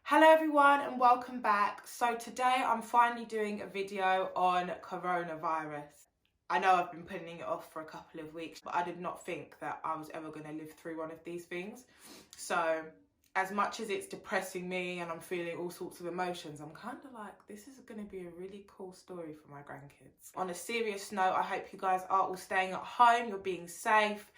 Hello everyone and welcome back. So today I'm finally doing a video on coronavirus. I know I've been putting it off for a couple of weeks, but I did not think that I was ever going to live through one of these things. So as much as it's depressing me and I'm feeling all sorts of emotions, I'm kind of like, this is going to be a really cool story for my grandkids. On a serious note, I hope you guys are all staying at home, you're being safe,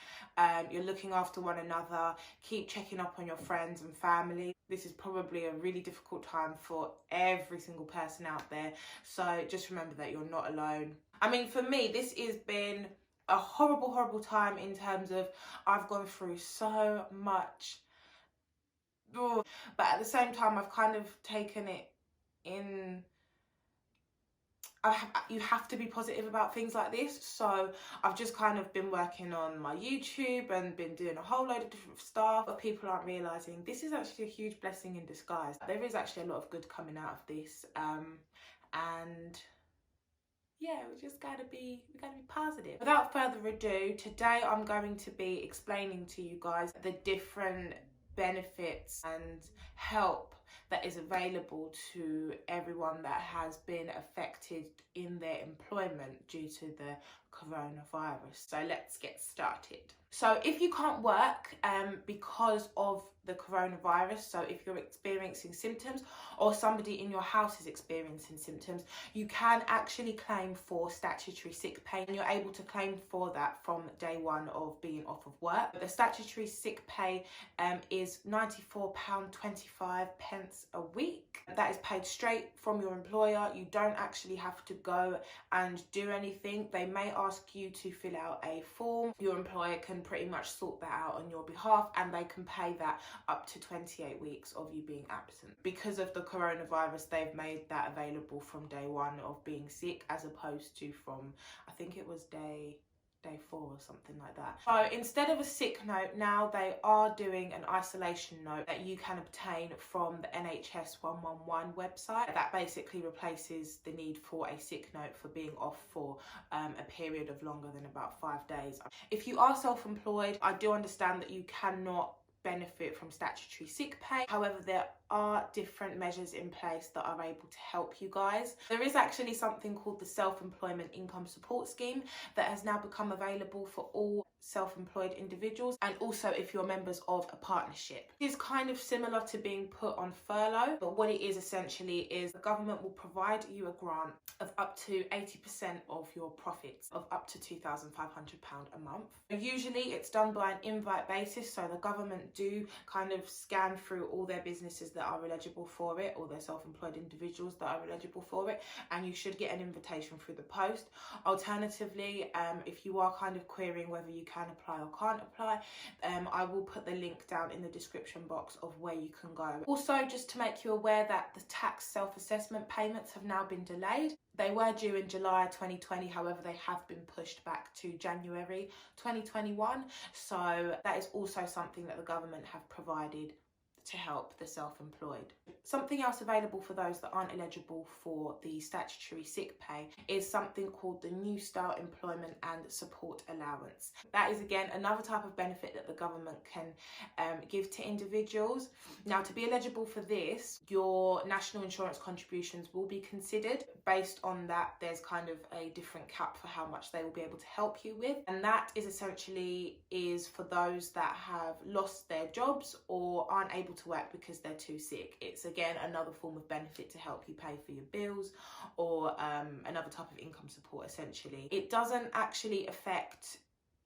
you're looking after one another, keep checking up on your friends and family. This is probably a really difficult time for every single person out there, so just remember that you're not alone. I mean, for me, this has been a horrible time in terms of I've gone through so much. But at the same time, I've kind of taken it in. You have to be positive about things like this, so I've just kind of been working on my YouTube and been doing a whole load of different stuff, but people aren't realising this is actually a huge blessing in disguise. There is actually a lot of good coming out of this, and yeah, we gotta be positive. Without further ado, today I'm going to be explaining to you guys the different benefits and help that is available to everyone that has been affected in their employment due to the coronavirus. So let's get started. So if you can't work because of the coronavirus, so if you're experiencing symptoms or somebody in your house is experiencing symptoms, you can actually claim for statutory sick pay, and you're able to claim for that from day one of being off of work. The statutory sick pay is £94.25 a week. That is paid straight from your employer. You don't actually have to go and do anything. They may ask you to fill out a form. Your employer can pretty much sort that out on your behalf, and they can pay that up to 28 weeks of you being absent. Because of the coronavirus, they've made that available from day one of being sick, as opposed to from, I think it was day 4 or something like that. So instead of a sick note, now they are doing an isolation note that you can obtain from the NHS 111 website. That basically replaces the need for a sick note for being off for a period of longer than about 5 days. If you are self-employed, I do understand that you cannot benefit from statutory sick pay. However, there are different measures in place that are able to help you guys. There is actually something called the Self-Employment Income Support Scheme that has now become available for all self-employed individuals, and also if you're members of a partnership. It is kind of similar to being put on furlough, but what it is essentially is the government will provide you a grant of up to 80% of your profits of up to £2,500 a month. Usually it's done by an invite basis, so the government do kind of scan through all their businesses that are eligible for it, or their self-employed individuals that are eligible for it, and you should get an invitation through the post. Alternatively, if you are kind of querying whether you can apply or can't apply, I will put the link down in the description box of where you can go. Also, just to make you aware that the tax self-assessment payments have now been delayed. They were due in July 2020, however they have been pushed back to January 2021, so that is also something that the government have provided to help the self-employed. Something else available for those that aren't eligible for the statutory sick pay is something called the New Start Employment and Support Allowance. That is again another type of benefit that the government can give to individuals. Now, to be eligible for this, your national insurance contributions will be considered. Based on that, there's kind of a different cap for how much they will be able to help you with, and that is essentially for those that have lost their jobs or aren't able to work because they're too sick. It's again another form of benefit to help you pay for your bills, or another type of income support essentially. It doesn't actually affect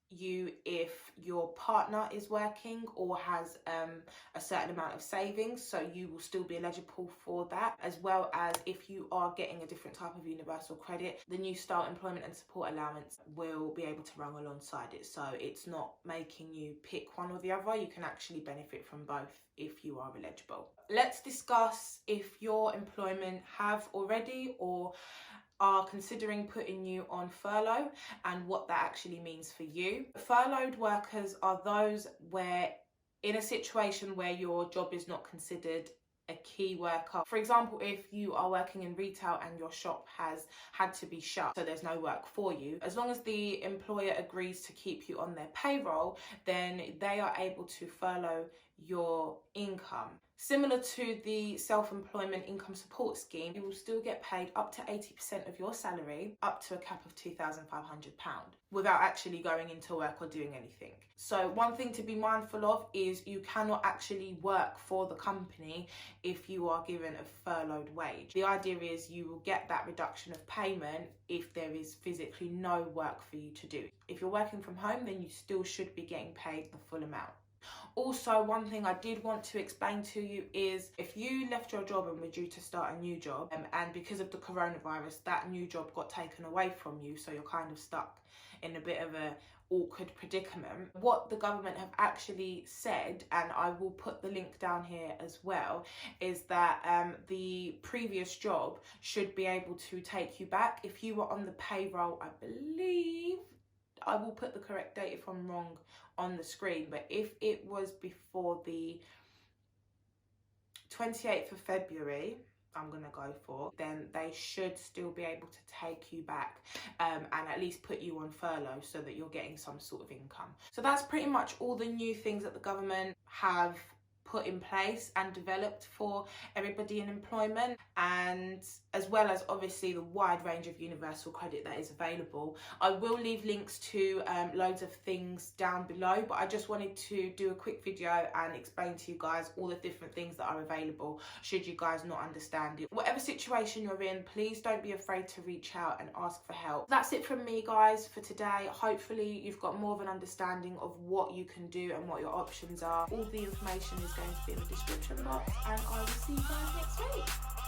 you if your partner is working or has a certain amount of savings, so you will still be eligible for that, as well as if you are getting a different type of universal credit, the New Start Employment and Support Allowance will be able to run alongside it, so it's not making you pick one or the other. You can actually benefit from both if you are eligible. Let's discuss if your employment have already or are considering putting you on furlough and what that actually means for you. Furloughed workers are those where in a situation where your job is not considered a key worker. For example, if you are working in retail and your shop has had to be shut, so there's no work for you, as long as the employer agrees to keep you on their payroll, then they are able to furlough your income. Similar to the self-employment income support scheme, you will still get paid up to 80% of your salary, up to a cap of £2,500, without actually going into work or doing anything. So one thing to be mindful of is you cannot actually work for the company if you are given a furloughed wage. The idea is you will get that reduction of payment if there is physically no work for you to do. If you're working from home, then you still should be getting paid the full amount. Also, one thing I did want to explain to you is if you left your job and were due to start a new job, and because of the coronavirus, that new job got taken away from you, so you're kind of stuck in a bit of a awkward predicament. What the government have actually said, and I will put the link down here as well, is that the previous job should be able to take you back. If you were on the payroll, I believe, I will put the correct date if I'm wrong on the screen, but if it was before the 28th of February, I'm going to go for, then they should still be able to take you back and at least put you on furlough so that you're getting some sort of income. So that's pretty much all the new things that the government have put in place and developed for everybody in employment, and as well as obviously the wide range of universal credit that is available. I will leave links to loads of things down below, but I just wanted to do a quick video and explain to you guys all the different things that are available should you guys not understand it. Whatever situation you're in, please don't be afraid to reach out and ask for help. That's it from me, guys, for today. Hopefully you've got more of an understanding of what you can do and what your options are. All the information is going to be in the description box, and I will see you guys next week.